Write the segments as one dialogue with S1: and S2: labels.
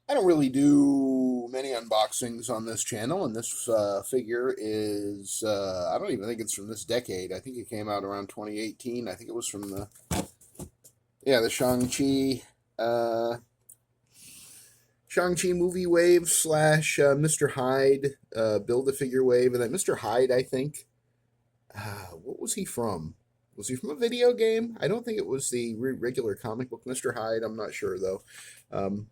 S1: I don't really do many unboxings on this channel, and this figure is, I don't even think it's from this decade. I think it came out around 2018. I think it was from the uh, Shang-Chi movie wave slash Mr. Hyde Build-A-Figure wave. And then Mr. Hyde, I think, what was he from? Was he from a video game? I don't think it was the regular comic book Mr. Hyde. I'm not sure, though. Um,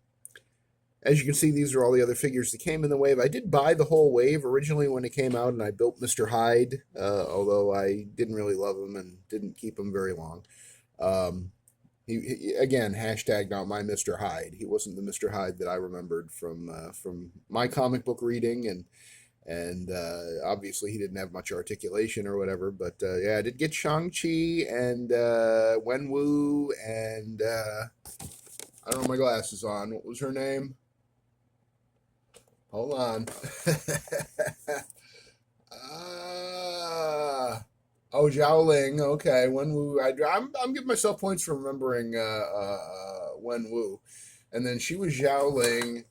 S1: As you can see, these are all the other figures that came in the wave. I did buy the whole wave originally when it came out, and I built Mr. Hyde, although I didn't really love him and didn't keep him very long. Um, again, hashtag not my Mr. Hyde. He wasn't the Mr. Hyde that I remembered from my comic book reading, and obviously he didn't have much articulation or whatever. But yeah, I did get Shang-Chi and Wenwu and I don't know my glasses on. What was her name? Hold on. Ah, oh, Xiaoling. Okay, Wenwu. I'm giving myself points for remembering Wenwu. And then she was Xiaoling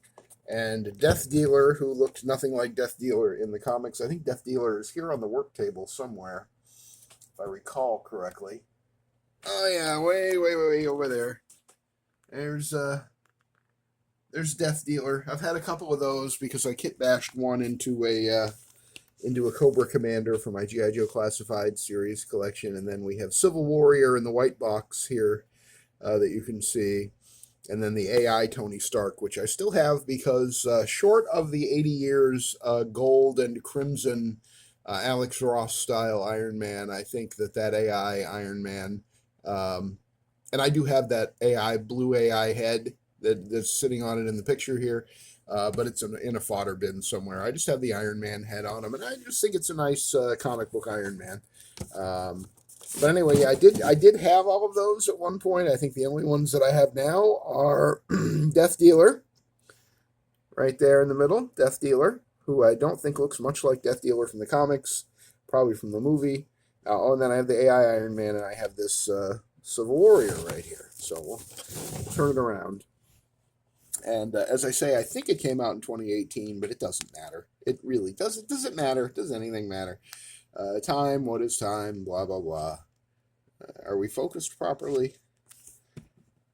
S1: and Death Dealer, who looked nothing like Death Dealer in the comics. I think Death Dealer is here on the work table somewhere, if I recall correctly. Oh yeah, way over there. There's there's Death Dealer. I've had a couple of those because I kit bashed one into a Cobra Commander for my GI Joe Classified series collection, and then we have Civil Warrior in the white box here that you can see, and then the AI Tony Stark, which I still have because short of the 80 years gold and crimson Alex Ross style Iron Man, I think that AI Iron Man, and I do have that blue AI head that's sitting on it in the picture here. But it's in a fodder bin somewhere. I just have the Iron Man head on him, and I just think it's a nice comic book Iron Man. Um, but anyway, yeah, I did have all of those at one point. I think the only ones that I have now are Death Dealer, right there in the middle. Death Dealer, who I don't think looks much like Death Dealer from the comics, probably from the movie. Oh, and then I have the AI Iron Man, and I have this Civil Warrior right here. So we'll turn it around. And as I say, I think it came out in 2018, but it doesn't matter. It really doesn't. Does it matter? Does anything matter? Time. What is time? Blah blah blah. Are we focused properly?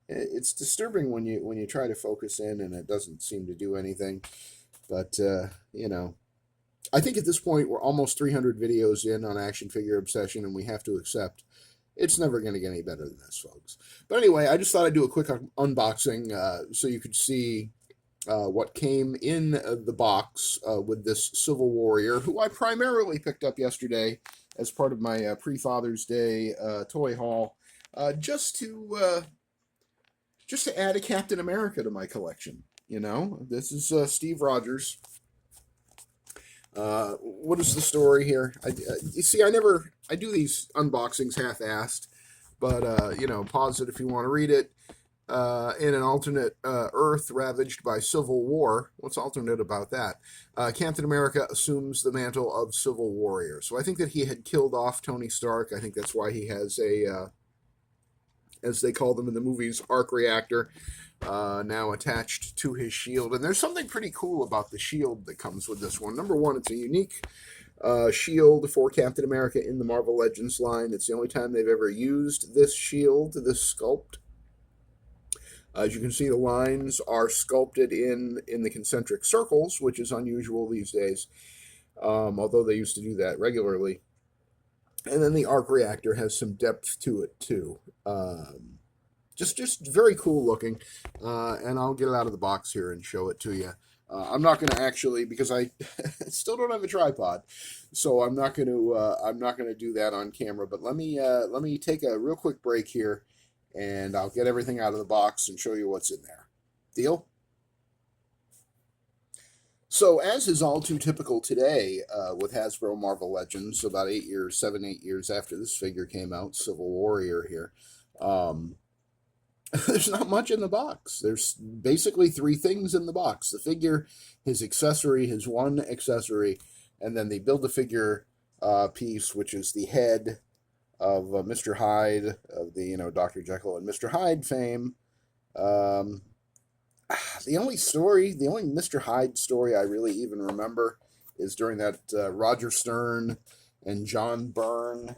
S1: It's disturbing when you try to focus in and it doesn't seem to do anything. But I think at this point we're almost 300 videos in on Action Figure Obsession, and we have to accept it's never going to get any better than this, folks. But anyway, I just thought I'd do a quick unboxing so you could see what came in the box with this Civil Warrior, who I primarily picked up yesterday as part of my pre-Father's Day toy haul, just to add a Captain America to my collection. This is Steve Rogers. What is the story here? You see, I do these unboxings half-assed, but pause it if you want to read it. In an alternate Earth ravaged by civil war, what's alternate about that? Captain America assumes the mantle of Civil Warrior. So I think that he had killed off Tony Stark. I think that's why he has as they call them in the movies, arc reactor now attached to his shield. And there's something pretty cool about the shield that comes with this one. Number one, it's a unique shield for Captain America in the Marvel Legends line. It's the only time they've ever used this shield, this sculpt. As you can see, the lines are sculpted in the concentric circles, which is unusual these days, although they used to do that regularly. And then the arc reactor has some depth to it too. Just very cool looking, and I'll get it out of the box here and show it to you. I'm not going to actually because I still don't have a tripod, so I'm not going to do that on camera. But let me take a real quick break here, and I'll get everything out of the box and show you what's in there. Deal? So, as is all too typical today with Hasbro Marvel Legends, about 8 years after this figure came out, Civil Warrior here, um, there's not much in the box. There's basically three things in the box: the figure, his accessory, his one accessory, and then the Build-A-Figure piece, which is the head of Mr. Hyde, of the Dr. Jekyll and Mr. Hyde fame. Um, The only story, the only Mr. Hyde story I really even remember is during that Roger Stern and John Byrne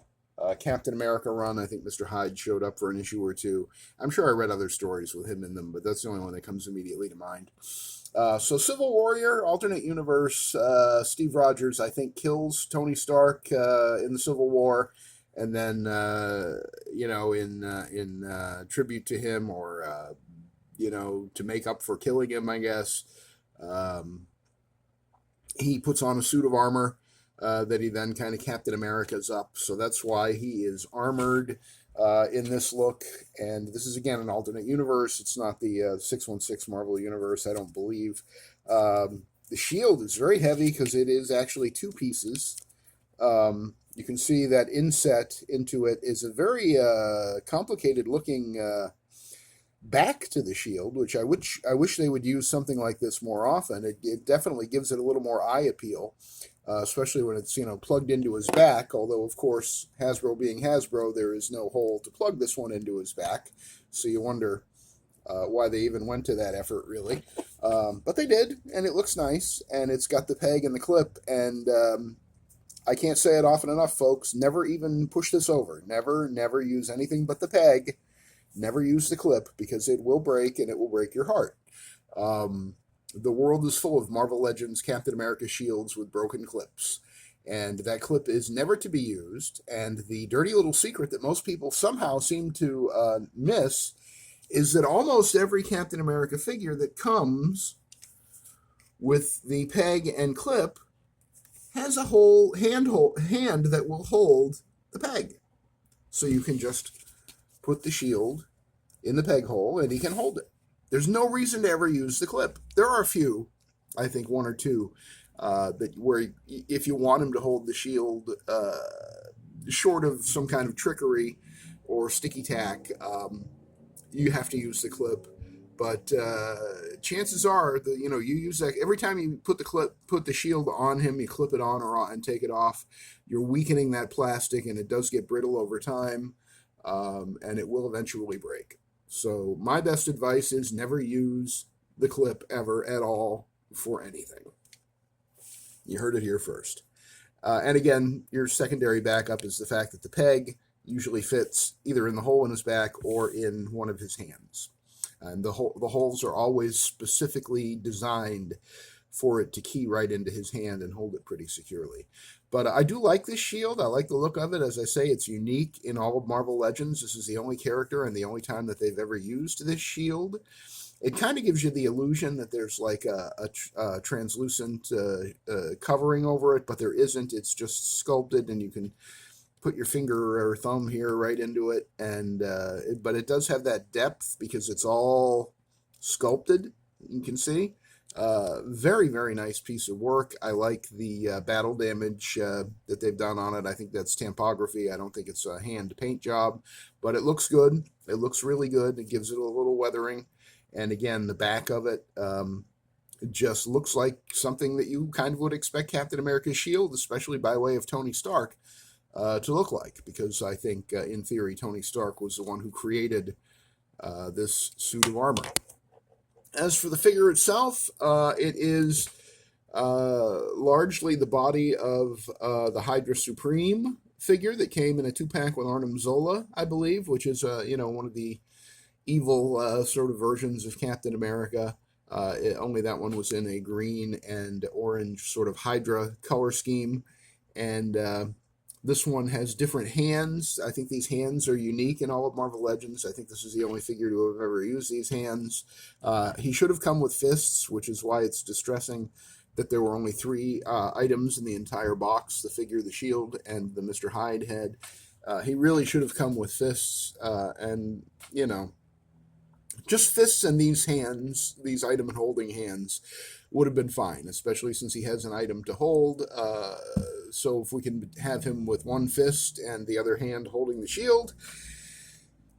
S1: Captain America run. I think Mr. Hyde showed up for an issue or two. I'm sure I read other stories with him in them, but that's the only one that comes immediately to mind. So Civil Warrior, alternate universe, Steve Rogers, I think, kills Tony Stark in the Civil War, and then in tribute to him, or to make up for killing him, I guess. Um, he puts on a suit of armor that he then kind of Captain America's up. So that's why he is armored in this look. And this is, again, an alternate universe. It's not the 616 Marvel universe, I don't believe. The shield is very heavy because it is actually two pieces. You can see that inset into it is a very complicated looking back to the shield, which I wish they would use something like this more often. It definitely gives it a little more eye appeal, especially when it's plugged into his back. Although of course Hasbro being Hasbro, there is no hole to plug this one into his back, so you wonder why they even went to that effort, really. But they did, and it looks nice, and it's got the peg and the clip, and I can't say it often enough, folks. Never even push this over. Never use anything but the peg. Never use the clip, because it will break, and it will break your heart. The world is full of Marvel Legends Captain America shields with broken clips, and that clip is never to be used. And the dirty little secret that most people somehow seem to miss is that almost every Captain America figure that comes with the peg and clip has a whole hand that will hold the peg. So you can just put the shield in the peg hole and he can hold it. There's no reason to ever use the clip. There are a few, I think one or two, that where if you want him to hold the shield, short of some kind of trickery or sticky tack, you have to use the clip. But chances are that you use that every time you put the shield on him, you clip it on and take it off. You're weakening that plastic, and it does get brittle over time, and it will eventually break. So my best advice is never use the clip ever at all for anything. You heard it here first. And again, your secondary backup is the fact that the peg usually fits either in the hole in his back or in one of his hands. And the holes are always specifically designed for it to key right into his hand and hold it pretty securely. But I do like this shield. I like the look of it. As I say, it's unique in all of Marvel Legends. This is the only character and the only time that they've ever used this shield. It kind of gives you the illusion that there's like a translucent covering over it, but there isn't. It's just sculpted, and you can put your finger or thumb here right into it. And but it does have that depth because it's all sculpted. You can see. Very, very nice piece of work. I like the battle damage that they've done on it. I think that's tampography. I don't think it's a hand paint job, but it looks good. It looks really good. It gives it a little weathering. And again, the back of it just looks like something that you kind of would expect Captain America's shield, especially by way of Tony Stark, to look like. Because I think, in theory, Tony Stark was the one who created this suit of armor. As for the figure itself, it is largely the body of the Hydra Supreme figure that came in a 2-pack with Arnim Zola, I believe, which is one of the evil sort of versions of Captain America. Only that one was in a green and orange sort of Hydra color scheme, and this one has different hands. I think these hands are unique in all of Marvel Legends. I think this is the only figure to have ever used these hands. He should have come with fists, which is why it's distressing that there were only 3 items in the entire box: the figure, the shield, and the Mr. Hyde head. He really should have come with fists, and, just fists and these hands, these item and holding hands, would have been fine, especially since he has an item to hold. So if we can have him with one fist and the other hand holding the shield,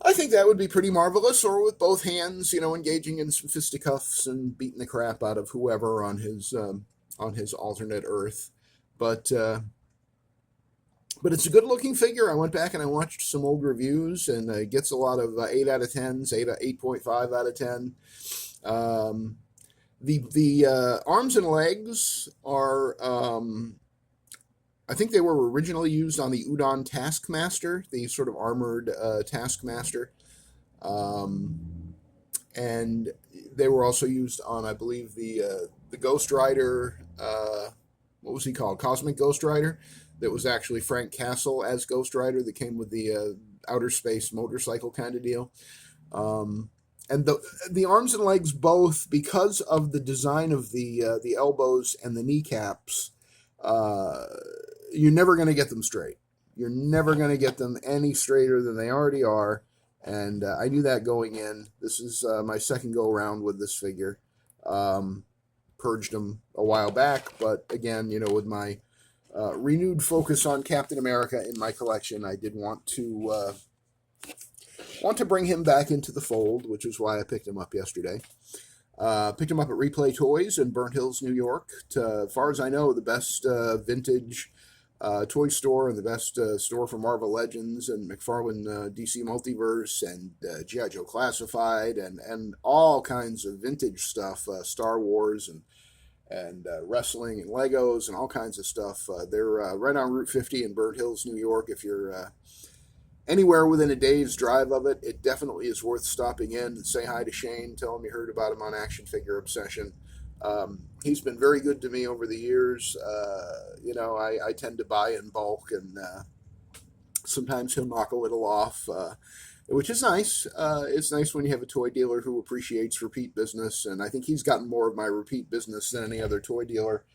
S1: I think that would be pretty marvelous. Or with both hands, engaging in some fisticuffs and beating the crap out of whoever on his alternate Earth. But it's a good-looking figure. I went back and I watched some old reviews, and it gets a lot of 8 out of 10s, 8.5 out of 10. Um, the arms and legs are, I think they were originally used on the Udon Taskmaster, the sort of armored Taskmaster. Um, and they were also used on, I believe, the Ghost Rider. What was he called? Cosmic Ghost Rider. That was actually Frank Castle as Ghost Rider. That came with the outer space motorcycle kind of deal. Um, and the arms and legs both, because of the design of the elbows and the kneecaps, uh, you're never going to get them straight. You're never going to get them any straighter than they already are. And I knew that going in. This is my second go around with this figure. Um, Purged them a while back, but again, with my renewed focus on Captain America in my collection, I did want to bring him back into the fold, which is why I picked him up yesterday. Picked him up at Replay Toys in Burnt Hills, New York. As far as I know, the best vintage toy store and the best store for Marvel Legends and McFarlane DC Multiverse and G.I. Joe Classified and all kinds of vintage stuff, Star Wars and wrestling and Legos and all kinds of stuff. They're right on Route 50 in Burnt Hills, New York. If you're anywhere within a day's drive of it, it definitely is worth stopping in and say hi to Shane. Tell him you heard about him on Action Figure Obsession. He's been very good to me over the years. I tend to buy in bulk, and sometimes he'll knock a little off, which is nice. It's nice when you have a toy dealer who appreciates repeat business, and I think he's gotten more of my repeat business than any other toy dealer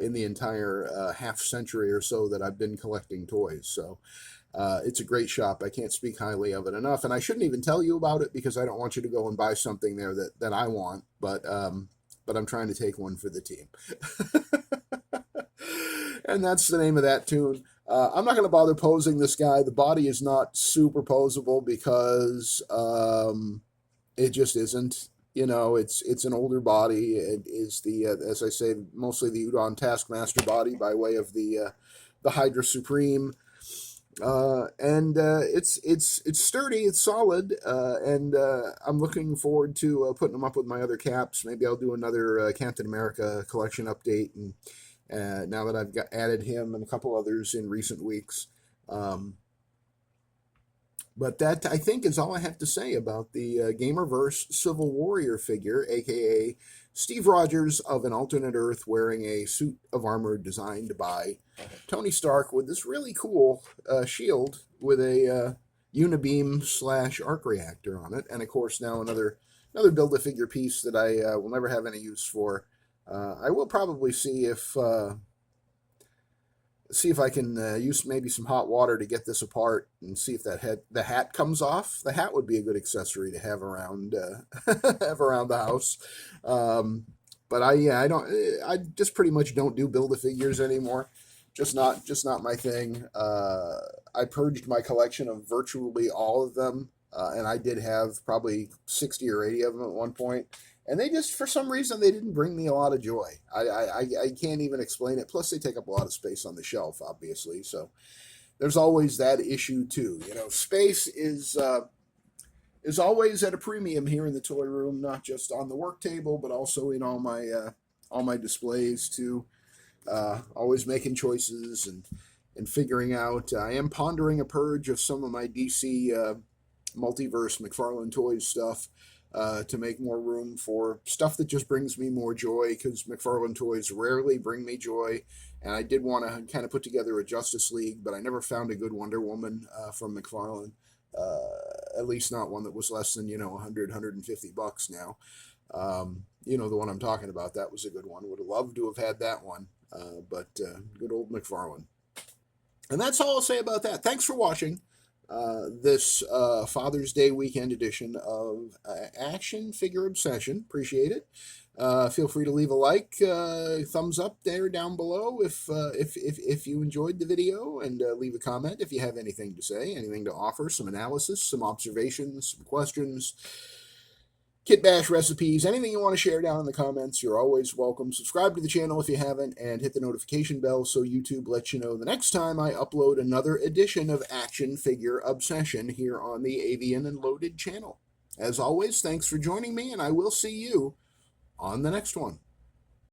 S1: in the entire half century or so that I've been collecting toys. So it's a great shop. I can't speak highly of it enough, and I shouldn't even tell you about it because I don't want you to go and buy something there that I want, but I'm trying to take one for the team. And that's the name of that tune. I'm not going to bother posing this guy. The body is not super posable because it just isn't. It's an older body. It is as I say, mostly the Udon Taskmaster body by way of the Hydra Supreme. And it's sturdy, it's solid, and I'm looking forward to putting them up with my other caps. Maybe I'll do another Captain America collection update, and now that I've added him and a couple others in recent weeks. But that, I think, is all I have to say about the Gamerverse Civil Warrior figure, aka Steve Rogers of an alternate Earth wearing a suit of armor designed by Tony Stark with this really cool shield with a unibeam / arc reactor on it. And of course, now another Build-A-Figure piece that I will never have any use for. I will probably see if I can use maybe some hot water to get this apart and see if the hat comes off. The hat would be a good accessory to have around around the house. But I just pretty much don't do Build-A-Figures anymore. Just not my thing. I purged my collection of virtually all of them, and I did have probably 60 or 80 of them at one point. And they just, for some reason, they didn't bring me a lot of joy. I can't even explain it. Plus, they take up a lot of space on the shelf, obviously. So there's always that issue too. Space is always at a premium here in the toy room, not just on the work table, but also in all my displays too. Always making choices and figuring out. I am pondering a purge of some of my DC multiverse McFarlane Toys stuff. To make more room for stuff that just brings me more joy, because McFarlane Toys rarely bring me joy. And I did want to kind of put together a Justice League, but I never found a good Wonder Woman from McFarlane. At least not one that was less than, $100-$150 now. The one I'm talking about, that was a good one. Would have loved to have had that one. But good old McFarlane. And that's all I'll say about that. Thanks for watching. This Father's Day weekend edition of Action Figure Obsession. Appreciate it. Feel free to leave a like, thumbs up there down below if you enjoyed the video, and leave a comment if you have anything to say, anything to offer, some analysis, some observations, some questions, Kit Bash recipes, anything you want to share down in the comments. You're always welcome. Subscribe to the channel if you haven't, and hit the notification bell so YouTube lets you know the next time I upload another edition of Action Figure Obsession here on the Avian and Loaded channel. As always, thanks for joining me, and I will see you on the next one.